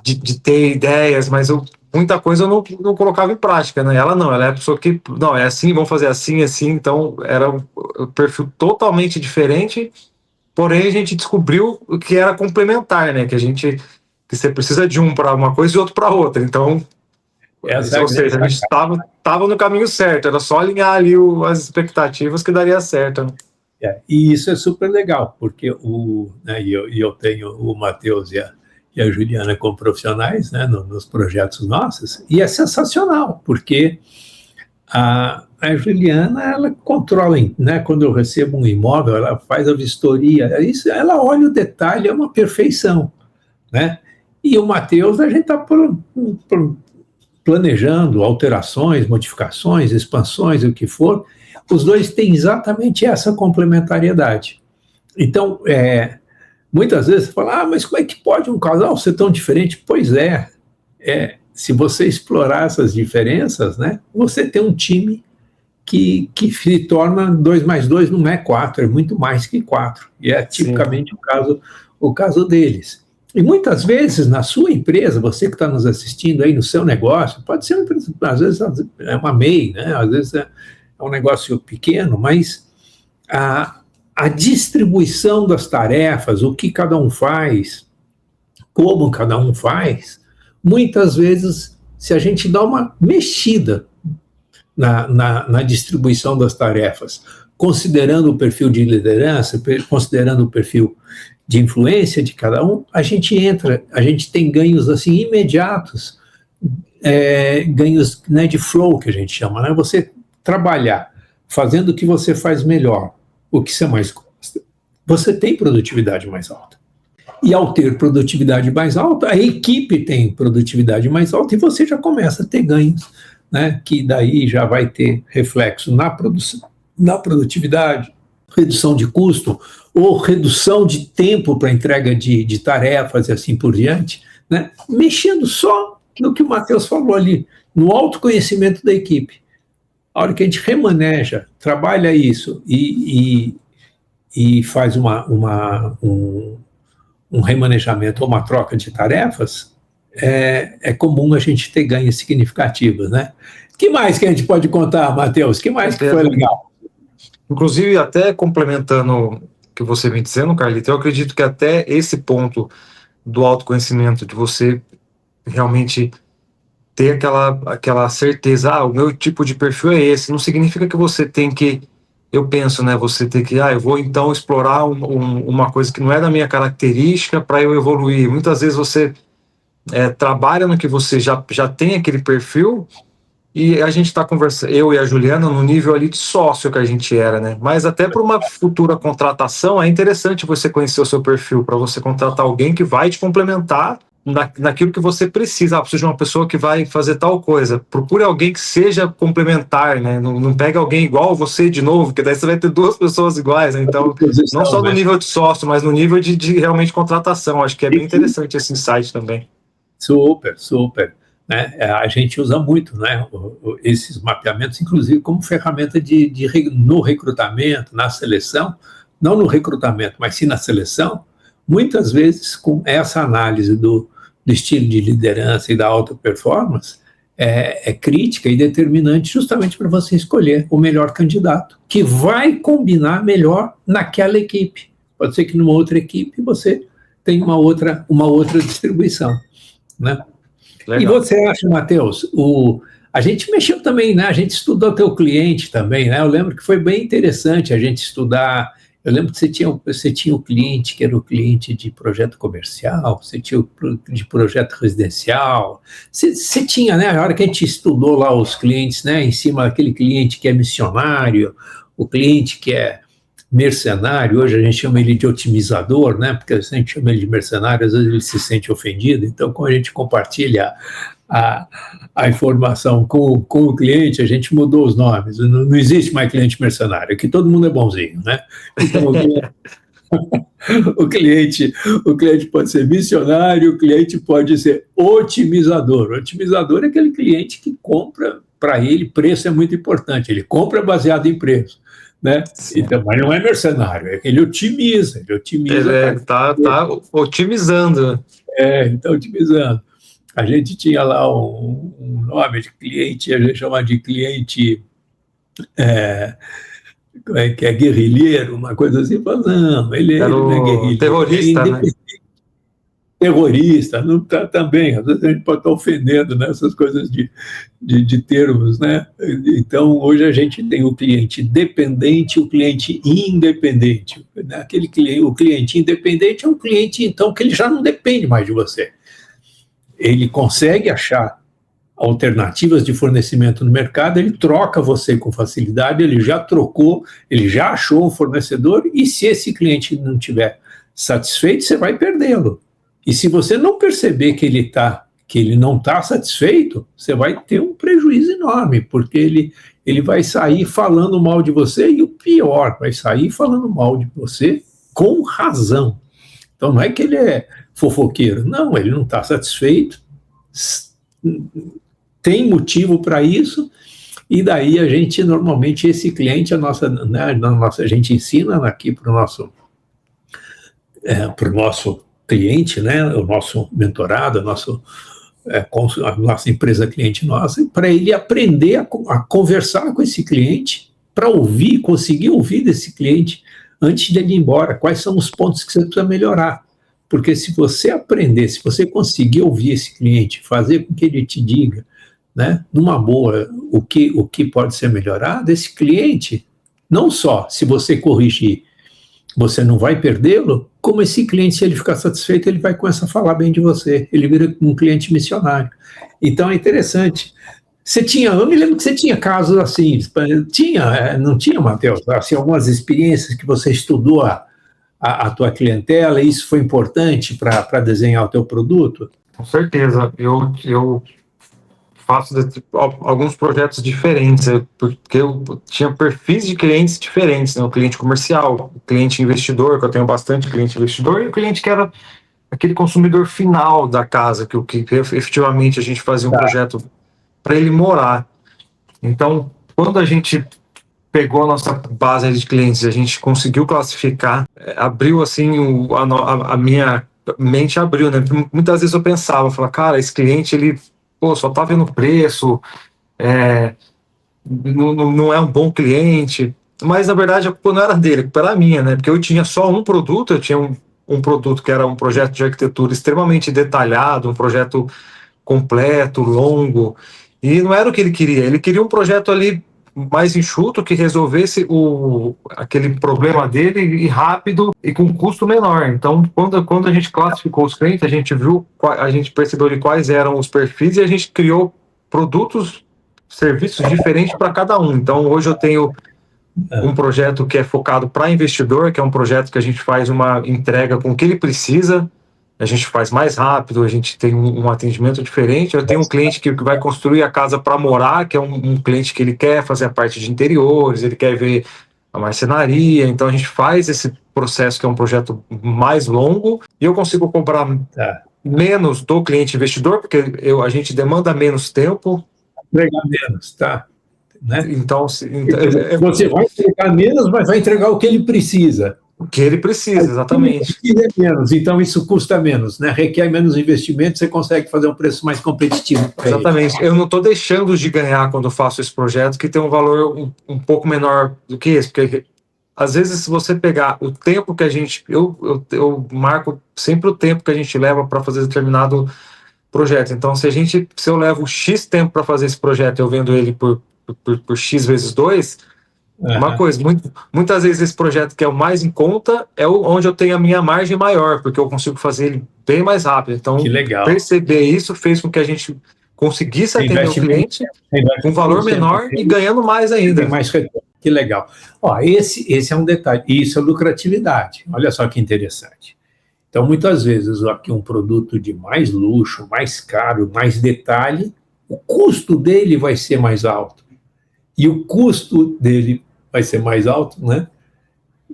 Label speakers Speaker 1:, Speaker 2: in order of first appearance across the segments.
Speaker 1: de ter ideias, mas muita coisa eu não colocava em prática, né? Ela não, ela é a pessoa que, não, é assim, vamos fazer assim, assim, então era um perfil totalmente diferente, porém a gente descobriu que era complementar, né? Que você precisa de um para uma coisa e outro para outra, então,
Speaker 2: Essa é a
Speaker 1: ou seja, a gente estava no caminho certo, era só alinhar ali as expectativas que daria certo, né?
Speaker 2: E isso é super legal, porque eu tenho o Matheus e a Juliana como profissionais, né, nos projetos nossos, e é sensacional, porque a Juliana, ela controla, né, quando eu recebo um imóvel, ela faz a vistoria, isso, ela olha o detalhe, é uma perfeição, né? E o Matheus, a gente está planejando alterações, modificações, expansões, o que for, os dois têm exatamente essa complementariedade. Então, muitas vezes você fala, mas como é que pode um casal ser tão diferente? Pois se você explorar essas diferenças, né, você tem um time que se torna 2 mais 2 não é 4, é muito mais que 4. E é tipicamente o caso deles. E muitas vezes, na sua empresa, você que está nos assistindo aí no seu negócio, pode ser, às vezes, é uma MEI, né? Às vezes é um negócio pequeno, mas a distribuição das tarefas, o que cada um faz, como cada um faz, muitas vezes, se a gente dá uma mexida na distribuição das tarefas, considerando o perfil de liderança, considerando o perfil de influência de cada um, a gente tem ganhos assim imediatos, ganhos, né, de flow, que a gente chama, né? Você trabalhar fazendo o que você faz melhor, o que você mais gosta, você tem produtividade mais alta. E ao ter produtividade mais alta, a equipe tem produtividade mais alta e você já começa a ter ganhos, né, que daí já vai ter reflexo na produção, na produtividade, redução de custo ou redução de tempo para entrega de tarefas e assim por diante, né, mexendo só no que o Matheus falou ali, no autoconhecimento da equipe. A hora que a gente remaneja, trabalha isso e faz um remanejamento ou uma troca de tarefas, é comum a gente ter ganhos significativos, né? O que mais que a gente pode contar, Matheus? O que mais que foi legal?
Speaker 1: Inclusive, até complementando o que você vem dizendo, Carlito, eu acredito que até esse ponto do autoconhecimento, de você realmente ter aquela certeza, o meu tipo de perfil é esse, não significa que você tem que, eu penso, né, você tem que, eu vou então explorar uma coisa que não é da minha característica para eu evoluir. Muitas vezes você trabalha no que você já tem aquele perfil e a gente está conversando, eu e a Juliana, no nível ali de sócio que a gente era, né? Mas até para uma futura contratação é interessante você conhecer o seu perfil, para você contratar alguém que vai te complementar naquilo que você precisa. Preciso de uma pessoa que vai fazer tal coisa. Procure alguém que seja complementar, né? Não pegue alguém igual você de novo, porque daí você vai ter duas pessoas iguais, né? Então, não só no nível de sócio, mas no nível de realmente contratação. Acho que é bem interessante esse insight também.
Speaker 2: Super, super. Né? A gente usa muito, né, esses mapeamentos, inclusive como ferramenta no recrutamento, na seleção, não no recrutamento, mas sim na seleção, muitas vezes com essa análise do estilo de liderança e da alta performance, é crítica e determinante justamente para você escolher o melhor candidato, que vai combinar melhor naquela equipe. Pode ser que numa outra equipe você tenha uma outra distribuição, né? Legal. E você acha, Matheus, a gente mexeu também, né? A gente estudou teu cliente também, né? Eu lembro que foi bem interessante a gente estudar. Eu lembro que você tinha o cliente que era o cliente de projeto comercial, você tinha o de projeto residencial, você tinha, né? A hora que a gente estudou lá os clientes, né? Em cima daquele cliente que é missionário, o cliente que é mercenário, hoje a gente chama ele de otimizador, né? Porque se a gente chama ele de mercenário, às vezes ele se sente ofendido. Então, quando a gente compartilha a informação com o cliente, a gente mudou os nomes. Não existe mais cliente mercenário, aqui todo mundo é bonzinho, né? Então, o cliente pode ser missionário, o cliente pode ser otimizador. O otimizador é aquele cliente que compra, para ele, preço é muito importante, ele compra baseado em preço. Né? Então, mas não é mercenário, é que ele otimiza.
Speaker 1: Ele está otimizando.
Speaker 2: Então, otimizando. A gente tinha lá um nome de cliente, a gente chama de cliente, como é que é, guerrilheiro, uma coisa assim. Fala, não,
Speaker 1: Era
Speaker 2: ele não é
Speaker 1: o
Speaker 2: guerrilheiro, é
Speaker 1: terrorista, né?
Speaker 2: terrorista, não tá também, às vezes a gente pode estar ofendendo nessas coisas de termos, né? Então, hoje a gente tem o cliente dependente e o cliente independente. Né? O cliente independente é um cliente, então, que ele já não depende mais de você. Ele consegue achar alternativas de fornecimento no mercado, ele troca você com facilidade, ele já trocou, ele já achou um fornecedor, e se esse cliente não estiver satisfeito, você vai perdê-lo. E se você não perceber que ele não está satisfeito, você vai ter um prejuízo enorme, porque ele vai sair falando mal de você, e o pior, vai sair falando mal de você com razão. Então não é que ele é fofoqueiro, não, ele não está satisfeito, tem motivo para isso, e daí a gente, normalmente, esse cliente, a gente ensina aqui para o nosso cliente, né, o nosso mentorado, a nossa empresa cliente nossa, para ele aprender a conversar com esse cliente, para conseguir ouvir desse cliente antes de ele ir embora, quais são os pontos que você precisa melhorar. Porque se você conseguir ouvir esse cliente, fazer com que ele te diga, né, numa boa, o que pode ser melhorado, esse cliente, não só se você corrigir, você não vai perdê-lo, como esse cliente, se ele ficar satisfeito, ele vai começar a falar bem de você, ele vira um cliente missionário. Então é interessante. Eu me lembro que você tinha casos assim, não tinha, Matheus? Assim, algumas experiências que você estudou a tua clientela, e isso foi importante para desenhar o teu produto?
Speaker 1: Com certeza. Eu faço alguns projetos diferentes, porque eu tinha perfis de clientes diferentes, né? O cliente comercial, o cliente investidor, que eu tenho bastante cliente investidor, e o cliente que era aquele consumidor final da casa, que efetivamente a gente fazia um projeto para ele morar. Então, quando a gente pegou a nossa base de clientes, a gente conseguiu classificar, abriu assim, a minha mente abriu, né? Muitas vezes eu falava, cara, esse cliente, ele só tá vendo preço, não é um bom cliente, mas na verdade a culpa não era dele, a culpa era minha, né? Porque eu tinha só um produto, eu tinha um produto que era um projeto de arquitetura extremamente detalhado, um projeto completo, longo, e não era o que ele queria um projeto ali mais enxuto, que resolvesse aquele problema dele e rápido e com custo menor. Então, quando a gente classificou os clientes, a gente percebeu de quais eram os perfis e a gente criou produtos, serviços diferentes para cada um. Então, hoje eu tenho um projeto que é focado para investidor, que é um projeto que a gente faz uma entrega com o que ele precisa, a gente faz mais rápido, a gente tem um atendimento diferente. Eu tenho um cliente que vai construir a casa para morar, que é um cliente que ele quer fazer a parte de interiores, ele quer ver a marcenaria, então a gente faz esse processo, que é um projeto mais longo, e eu consigo cobrar menos do cliente investidor, porque a gente demanda menos tempo.
Speaker 2: Entregar menos, tá? Né?
Speaker 1: Então,
Speaker 2: você vai entregar menos, mas vai entregar o que ele precisa.
Speaker 1: O que ele precisa, exatamente.
Speaker 2: Ele menos, então isso custa menos, né? Requer menos investimento, você consegue fazer um preço mais competitivo.
Speaker 1: Exatamente. Eu não estou deixando de ganhar quando eu faço esse projeto, que tem um valor um pouco menor do que esse, porque às vezes, se você pegar o tempo que a gente... Eu marco sempre o tempo que a gente leva para fazer determinado projeto. Então, se eu levo X tempo para fazer esse projeto, eu vendo ele por X vezes 2, uma coisa, muitas vezes esse projeto que é o mais em conta é onde eu tenho a minha margem maior, porque eu consigo fazer ele bem mais rápido. Então, perceber isso fez com que a gente conseguisse atender o cliente com valor menor e ganhando mais ainda.
Speaker 2: Tem mais retorno. Que legal. Esse é um detalhe. Isso é lucratividade. Olha só que interessante. Então, muitas vezes, aqui um produto de mais luxo, mais caro, mais detalhe, o custo dele vai ser mais alto. E o custo dele vai ser mais alto, né?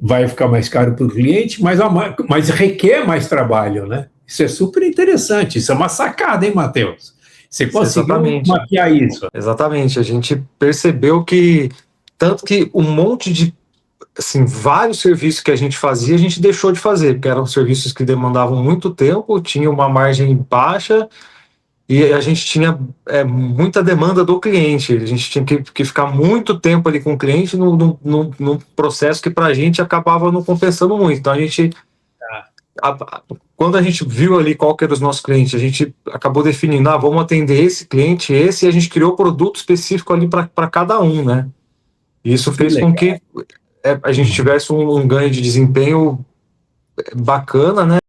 Speaker 2: Vai ficar mais caro para o cliente, mas requer mais trabalho, né? Isso é super interessante, isso é uma sacada, hein, Matheus? Você conseguiu mapear isso?
Speaker 1: Exatamente, a gente percebeu tanto que um monte de assim, vários serviços que a gente fazia, a gente deixou de fazer, porque eram serviços que demandavam muito tempo, tinha uma margem baixa e a gente tinha muita demanda do cliente. A gente tinha que ficar muito tempo ali com o cliente num processo que para a gente acabava não compensando muito. Então a gente, quando a gente viu ali qual que era os nossos clientes, a gente acabou definindo, vamos atender esse cliente, esse, e a gente criou produto específico ali para cada um, né? E isso
Speaker 2: Que
Speaker 1: fez com
Speaker 2: legal.
Speaker 1: que a gente tivesse um ganho de desempenho bacana, né?